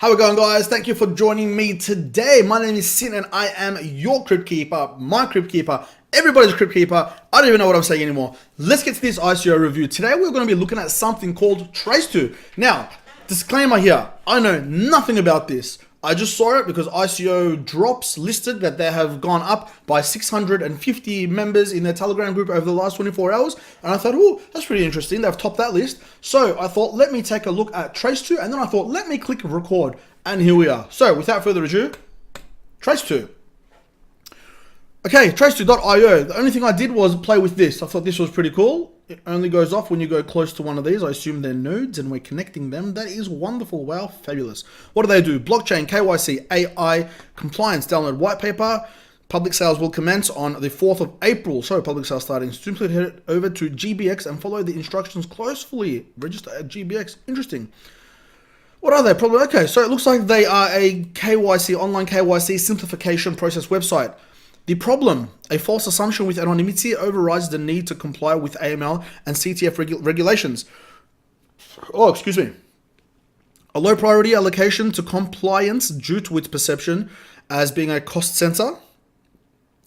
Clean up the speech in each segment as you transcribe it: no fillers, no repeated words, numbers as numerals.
How we going, guys? Thank you for joining me today. My name is Sin and I am your crypt keeper, my crypt keeper, everybody's crypt keeper. I don't even know what I'm saying anymore. Let's get to this ICO review. Today we're going to be looking at something called TRACETO. Now, disclaimer here, I know nothing about this. I just saw it because ICO drops listed that they have gone up by 650 members in their Telegram group over the last 24 hours. And I thought, oh, that's pretty interesting. They've topped that list. So I thought, let me take a look at TRACETO. And then I thought, let me click record. And here we are. So without further ado, TRACETO. Okay, TRACETO.io. The only thing I did was play with this. I thought this was pretty cool. It only goes off when you go close to one of these. I assume they're nodes and we're connecting them. That is wonderful. Wow, fabulous. What do they do? Blockchain, KYC, AI, compliance. Download white paper. Public sales will commence on the 4th of April. So public sales starting. Simply head over to GBX and follow the instructions closely. Register at GBX. Interesting. What are they? Probably okay. So it looks like they are a KYC, online KYC simplification process website. The problem, a false assumption with anonymity overrides the need to comply with AML and CTF regulations. Oh, excuse me. A low priority allocation to compliance due to its perception as being a cost center.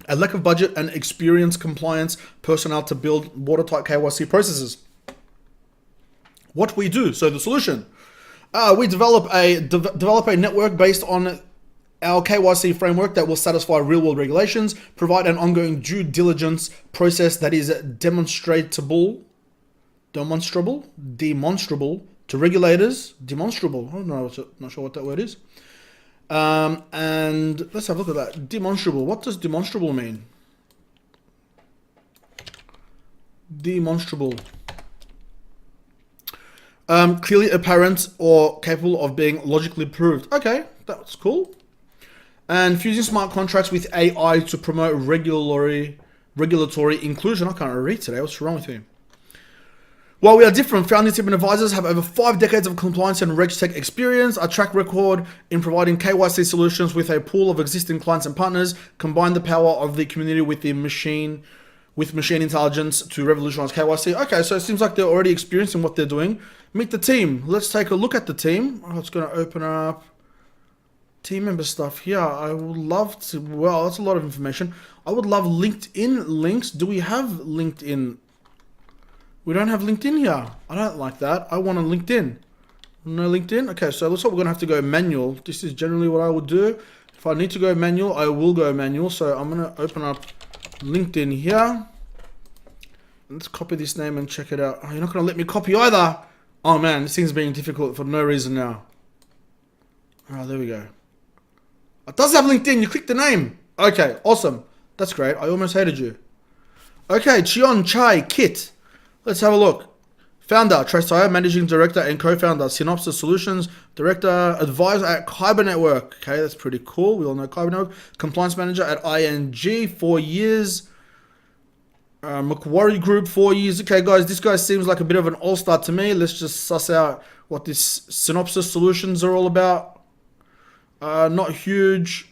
A lack of budget and experienced compliance personnel to build watertight KYC processes. What we do, so the solution. We develop a network based on our KYC framework that will satisfy real-world regulations, provide an ongoing due diligence process that is demonstrable to regulators. Demonstrable. I don't know, not sure what that word is. And let's have a look at that. Demonstrable. What does demonstrable mean? Demonstrable. Clearly apparent or capable of being logically proved. Okay, that's cool. And fusing smart contracts with AI to promote regulatory inclusion. I can't read today. What's wrong with me? While we are different, founding team and advisors have over 5 decades of compliance and RegTech experience, a track record in providing KYC solutions with a pool of existing clients and partners, combine the power of the community with machine intelligence to revolutionize KYC. Okay, so it seems like they're already experiencing what they're doing. Meet the team. Let's take a look at the team. Oh, it's going to open up team member stuff here. I would love to, well, that's a lot of information. I would love LinkedIn links. Do we have LinkedIn? We don't have LinkedIn here. I don't like that. I want a LinkedIn. No LinkedIn? Okay, so looks like we're going to have to go manual. This is generally what I would do. If I need to go manual, I will go manual. So I'm going to open up LinkedIn here. Let's copy this name and check it out. Oh, you're not going to let me copy either. Oh man, this thing's being difficult for no reason now. Oh, there we go. It does have LinkedIn. You click the name. Okay, awesome. That's great. I almost hated you. Okay, Chion Chai Kit. Let's have a look. Founder, TRACETO, Managing Director and Co-Founder, Synopsis Solutions, Director, Advisor at Kyber Network. Okay, that's pretty cool. We all know Kyber Network. Compliance Manager at ING, 4 years. Macquarie Group, 4 years. Okay, guys, this guy seems like a bit of an all-star to me. Let's just suss out what this Synopsis Solutions are all about. Not huge.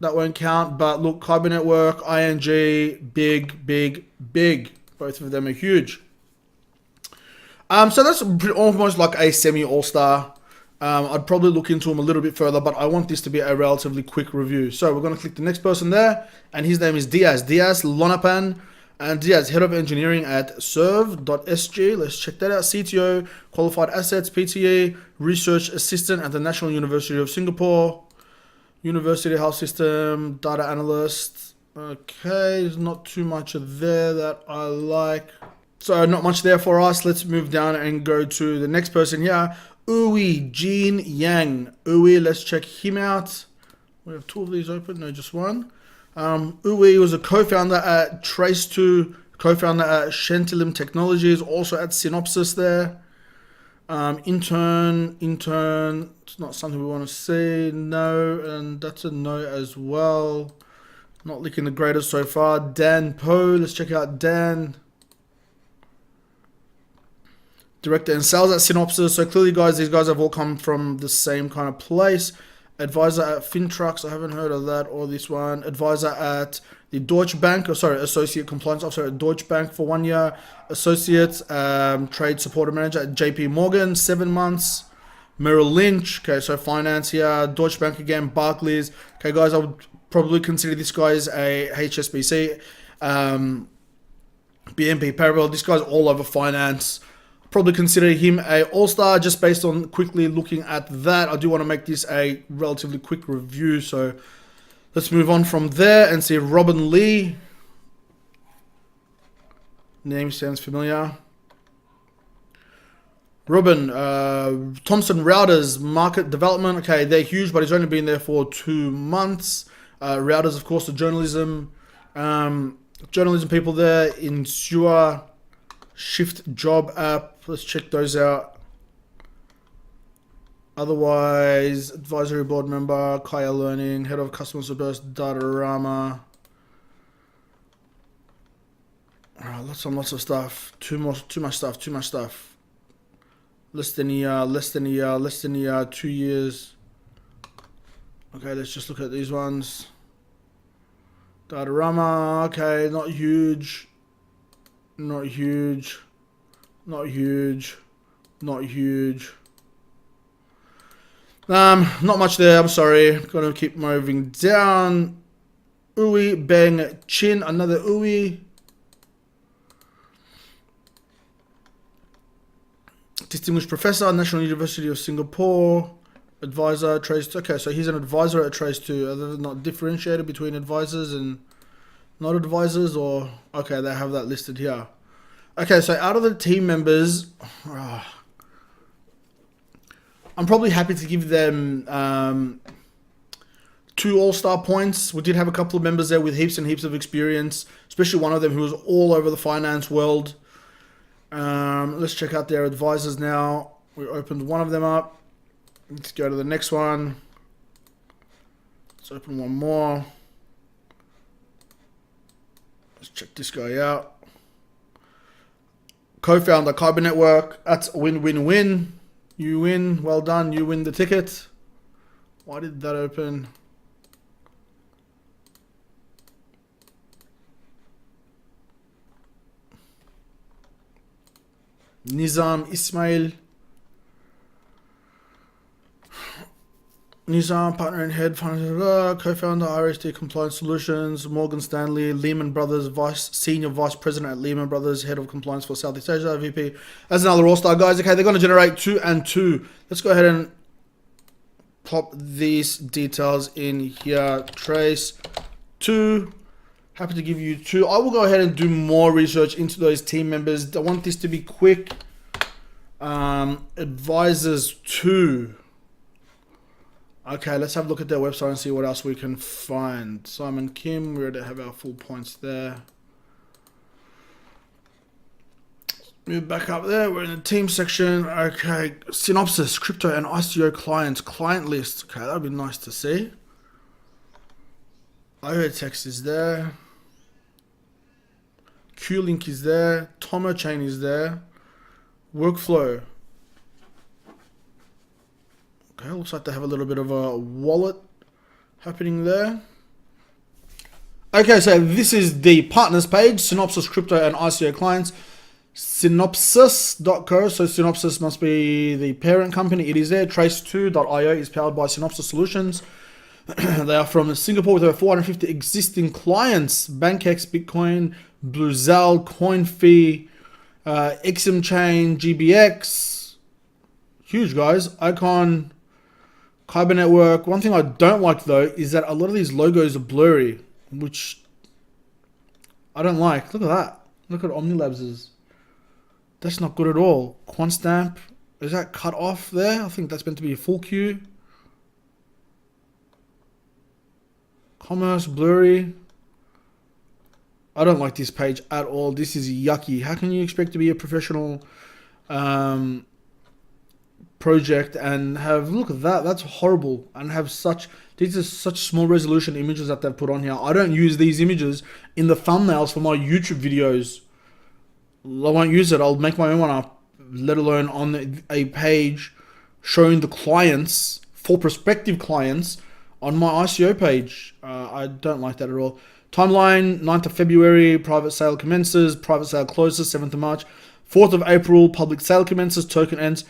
That won't count. But look, Kyber Network, ING, big. Both of them are huge. So that's almost like a semi-all-star. I'd probably look into him a little bit further, but I want this to be a relatively quick review. So we're going to click the next person there, and his name is Diaz Lonapan. And Diaz, Head of Engineering at serve.sg. Let's check that out. CTO, Qualified Assets, PTE, Research Assistant at the National University of Singapore, University Health System, Data Analyst. Okay, there's not too much there that I like. So not much there for us. Let's move down and go to the next person here. Uwe Jean Yang. Uwe, let's check him out. We have 2 of these open, no, just one. Uwe was a co-founder at TRACETO, co-founder at Chainium Technologies, also at Synopsis there. Intern, it's not something we want to see, no, and that's a no as well. Not looking the greatest so far. Dan Poe, let's check out Dan. Director in sales at Synopsis. So clearly, guys, these guys have all come from the same kind of place. Advisor at Fintrux, I haven't heard of that or this one. Advisor at the Deutsche Bank, Associate Compliance Officer at Deutsche Bank for 1 year. Associate Trade Support Manager at JP Morgan, 7 months. Merrill Lynch. Okay, so finance here. Deutsche Bank again. Barclays. Okay, guys, I would probably consider this guy as a HSBC. BNP Paribas. This guy's all over finance. Probably consider him a all-star just based on quickly looking at that. I do want to make this a relatively quick review, so let's move on from there and see Robin Lee. Name sounds familiar. Robin, Thomson Reuters, market development. Okay, they're huge, but he's only been there for 2 months. Reuters, of course, the journalism people there. Insure, Shift Job app. Let's check those out. Otherwise, advisory board member, Kaya Learning, head of customer service, Datarama. Lots and lots of stuff. Too much stuff. Less than a year, 2 years. Okay, let's just look at these ones. Datarama, okay, not huge. Not much there, I'm sorry. Gonna keep moving down. Ui Beng Chin, another Ui. Distinguished Professor, National University of Singapore. Advisor, TRACETO. Okay, so he's an advisor at TRACETO. Are they not differentiated between advisors and not advisors? Or, okay, they have that listed here. Okay, so out of the team members, I'm probably happy to give them 2 all-star points. We did have a couple of members there with heaps and heaps of experience, especially one of them who was all over the finance world. Let's check out their advisors now. We opened one of them up. Let's go to the next one. Let's open one more. Let's check this guy out. Co-founder, Carbon Network. That's win-win-win. You win. Well done. You win the ticket. Why did that open? Nizam Ismail. Nizam, partner and head, co-founder, RSD Compliance Solutions, Morgan Stanley, Lehman Brothers, senior vice president at Lehman Brothers, head of compliance for Southeast Asia, VP. As another all-star, guys. Okay, they're going to generate 2 and 2. Let's go ahead and pop these details in here. Trace 2. Happy to give you 2. I will go ahead and do more research into those team members. I want this to be quick. Advisors 2. Okay, let's have a look at their website and see what else we can find. Simon Kim, we already have our full points there. Move back up there. We're in the team section. Okay, synopsis, crypto and ICO clients, client list. Okay, that'd be nice to see. IoText is there. Q-Link is there. Tomo Chain is there. Workflow. Okay, looks like they have a little bit of a wallet happening there. Okay, so this is the partners page, Synopsis Crypto and ICO clients. Synopsis.co, so Synopsis must be the parent company. It is there. Trace2.io is powered by Synopsis Solutions. They are from Singapore with over 450 existing clients. BankX, Bitcoin, Bluzal, CoinFee, XM Chain, GBX. Huge, guys. Icon, Carbon Network. One thing I don't like, though, is that a lot of these logos are blurry, which I don't like. Look at that. Look at Omnilabs's. That's not good at all. QuantStamp. Is that cut off there? I think that's meant to be a full queue. Commerce, blurry. I don't like this page at all. This is yucky. How can you expect to be a professional project and have, look at that, that's horrible, and have such, these are such small resolution images that they've put on here. I don't use these images in the thumbnails for my YouTube videos. I won't use it. I'll make my own one up, let alone on a page showing the clients, for prospective clients, on my ICO page. I don't like that at all. Timeline, 9th of February, private sale commences, private sale closes, 7th of March. 4th of April, public sale commences, token ends.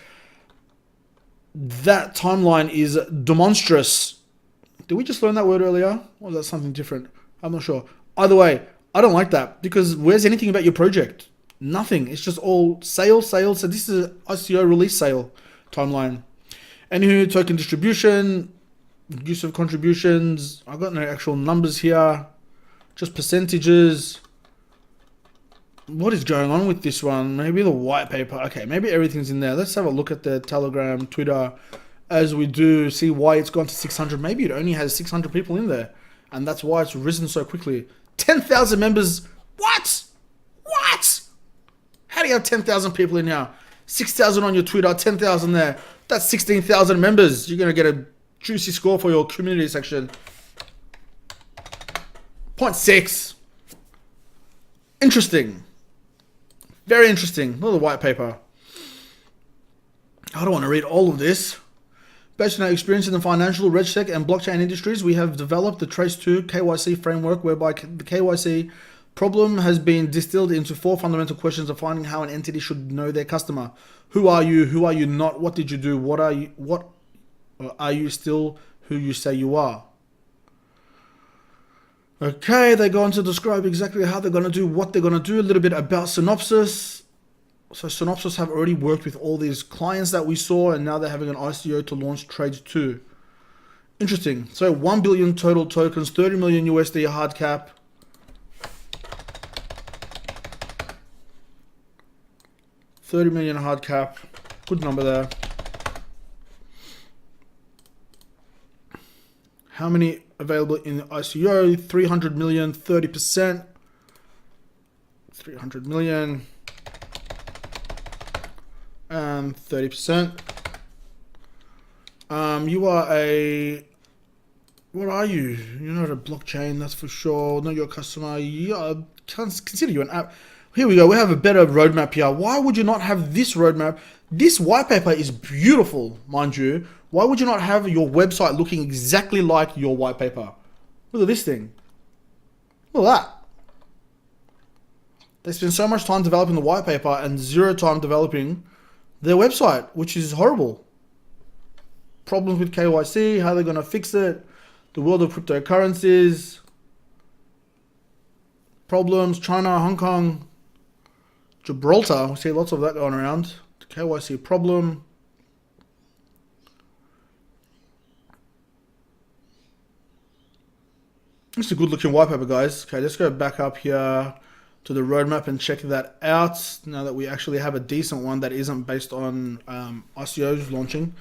that timeline is demonstrous. Did we just learn that word earlier? Or was that something different? I'm not sure. Either way, I don't like that because where's anything about your project? Nothing. It's just all sale. So this is an ICO release sale timeline. Anywho, token distribution, use of contributions. I've got no actual numbers here, just percentages. What is going on with this one? Maybe the white paper. Okay, maybe everything's in there. Let's have a look at the Telegram, Twitter, as we do, see why it's gone to 600. Maybe it only has 600 people in there, and that's why it's risen so quickly. 10,000 members. What? How do you have 10,000 people in here? 6,000 on your Twitter, 10,000 there. That's 16,000 members. You're going to get a juicy score for your community section. 0.6. Interesting. Very interesting. Look at the white paper. I don't want to read all of this. Based on our experience in the financial, RegTech, and blockchain industries, we have developed the TRACETO KYC framework whereby the KYC problem has been distilled into 4 fundamental questions of finding how an entity should know their customer. Who are you? Who are you not? What did you do? What are you still who you say you are? Okay, they go on to describe exactly how they're going to do, what they're going to do, a little bit about Synopsys. So Synopsys have already worked with all these clients that we saw, and now they're having an ICO to launch trades too. Interesting. So 1 billion total tokens, 30 million USD hard cap. $30 million hard cap. Good number there. How many available in the ICO? 300 million, 30%. 300 million. And 30%. You are a... What are you? You're not a blockchain, that's for sure. Not your customer. You consider you an app. Here we go. We have a better roadmap here. Why would you not have this roadmap? This white paper is beautiful, mind you. Why would you not have your website looking exactly like your white paper? Look at this thing. Look at that. They spend so much time developing the white paper and 0 time developing their website, which is horrible. Problems with KYC, how they're going to fix it, the world of cryptocurrencies, problems, China, Hong Kong, Gibraltar, we see lots of that going around. The KYC problem. It's a good looking white paper, guys. Okay, let's go back up here to the roadmap and check that out. Now that we actually have a decent one that isn't based on ICOs launching.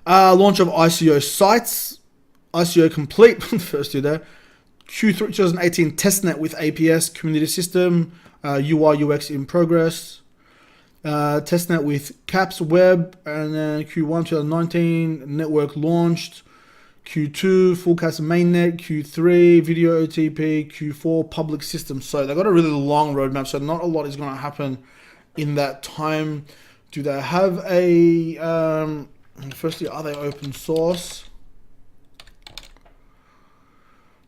Launch of ICO sites. ICO complete. First year there. Q3 2018 testnet with APS community system. UI UX in progress. Testnet with Caps Web. And then Q1 2019 network launched. Q2 fullcast mainnet, Q3 video OTP, Q4 public system. So they got a really long roadmap, so not a lot is going to happen in that time. Do they have a firstly, are they open source?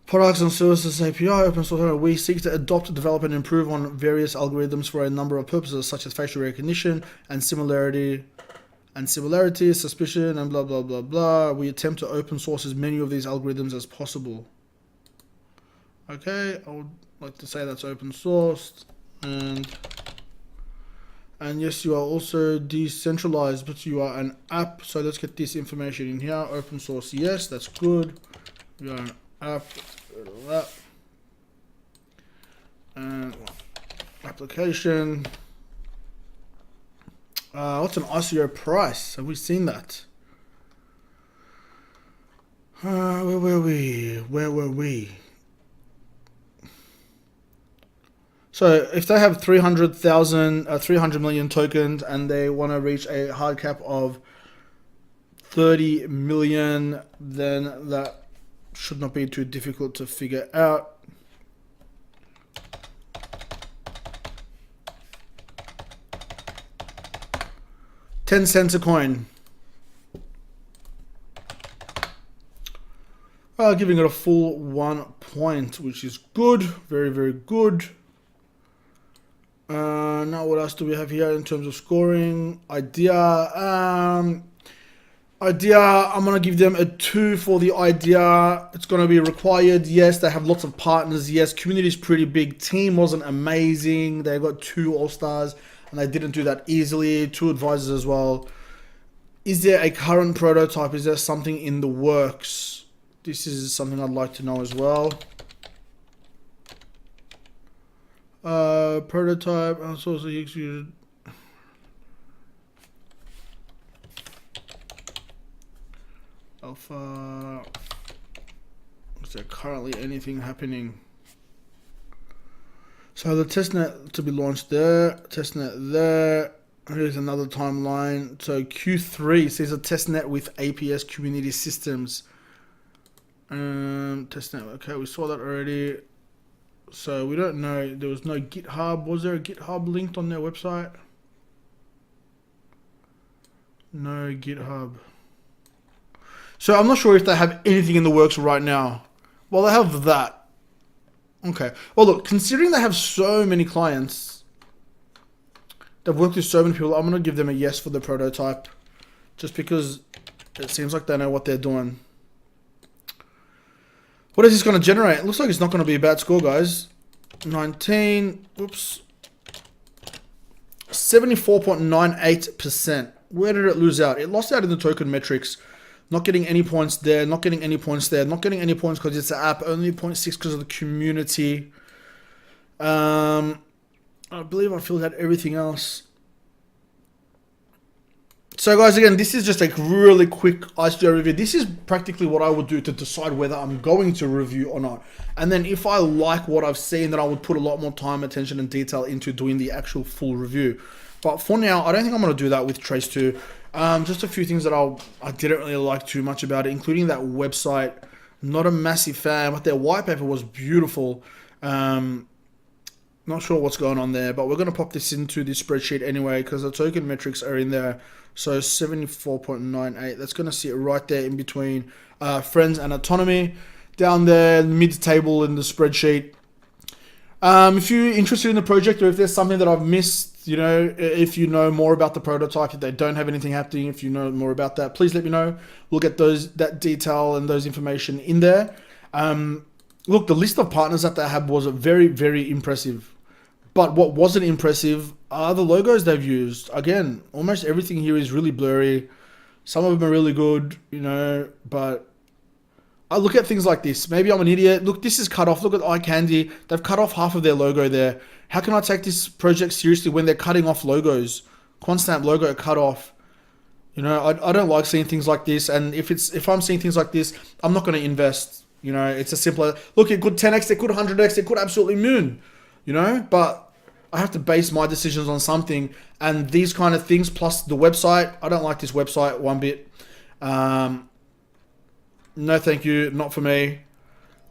Products and services API, open source. We seek to adopt, develop, and improve on various algorithms for a number of purposes, such as facial recognition and similarity, suspicion, and blah, blah, blah, blah. We attempt to open source as many of these algorithms as possible. Okay, I would like to say that's open sourced. And yes, you are also decentralized, but you are an app. So let's get this information in here. Open source, yes, that's good. You are an app. Go to that. And application. What's an ICO price? Have we seen that? Where were we? So if they have 300 million tokens and they want to reach a hard cap of 30 million, then that should not be too difficult to figure out. $0.10 a coin. Giving it a full 1 point, which is good. Very, very good. Now what else do we have here in terms of scoring? Idea. Idea, I'm going to give them a 2 for the idea. It's going to be required. Yes, they have lots of partners. Yes, community is pretty big. Team wasn't amazing. They got 2 all-stars and they didn't do that easily. 2 advisors as well. Is there a current prototype? Is there something in the works? This is something I'd like to know as well. Prototype, also executed. Alpha. Is there currently anything happening? So the testnet to be launched there, testnet there. Here's another timeline. So Q3 says a testnet with APS community systems. Testnet. Okay, we saw that already. So we don't know. There was no GitHub. Was there a GitHub linked on their website? No GitHub. So I'm not sure if they have anything in the works right now. Well, they have that. Okay. Well, look, considering they have so many clients, they've worked with so many people, I'm going to give them a yes for the prototype. Just because it seems like they know what they're doing. What is this going to generate? It looks like it's not going to be a bad score, guys. 19. Oops. 74.98%. Where did it lose out? It lost out in the token metrics. Not getting any points there, not getting any points there, not getting any points because it's an app, only 0.6 because of the community. I believe I filled out everything else. So guys, again, this is just a really quick ICO review. This is practically what I would do to decide whether I'm going to review or not. And then if I like what I've seen, then I would put a lot more time, attention, and detail into doing the actual full review. But for now, I don't think I'm going to do that with TRACETO. Just a few things that I didn't really like too much about it, including that website. Not a massive fan, but their white paper was beautiful. Not sure what's going on there, but we're going to pop this into the spreadsheet anyway because the token metrics are in there. So 74.98, that's going to sit right there in between friends and autonomy. Down there, mid-table in the spreadsheet. If you're interested in the project or if there's something that I've missed, you know, if you know more about the prototype, if they don't have anything happening, if you know more about that, please let me know. We'll get that detail and those information in there. Look, the list of partners that they had was very, very impressive. But what wasn't impressive are the logos they've used. Again, almost everything here is really blurry. Some of them are really good, you know, but I look at things like this. Maybe I'm an idiot. Look, this is cut off. Look at iCandy. They've cut off half of their logo there. How can I take this project seriously when they're cutting off logos? Quantstamp logo cut off. You know, I don't like seeing things like this. And if I'm seeing things like this, I'm not going to invest. You know, it's a simpler. Look, it could 10x, it could 100x, it could absolutely moon. You know, but I have to base my decisions on something. And these kind of things, plus the website, I don't like this website one bit. No, thank you. Not for me.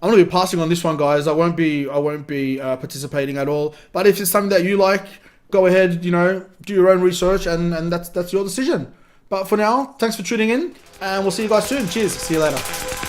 I'm going to be passing on this one, guys. I won't be participating at all. But if it's something that you like, go ahead, you know, do your own research and that's your decision. But for now, thanks for tuning in and we'll see you guys soon. Cheers. See you later.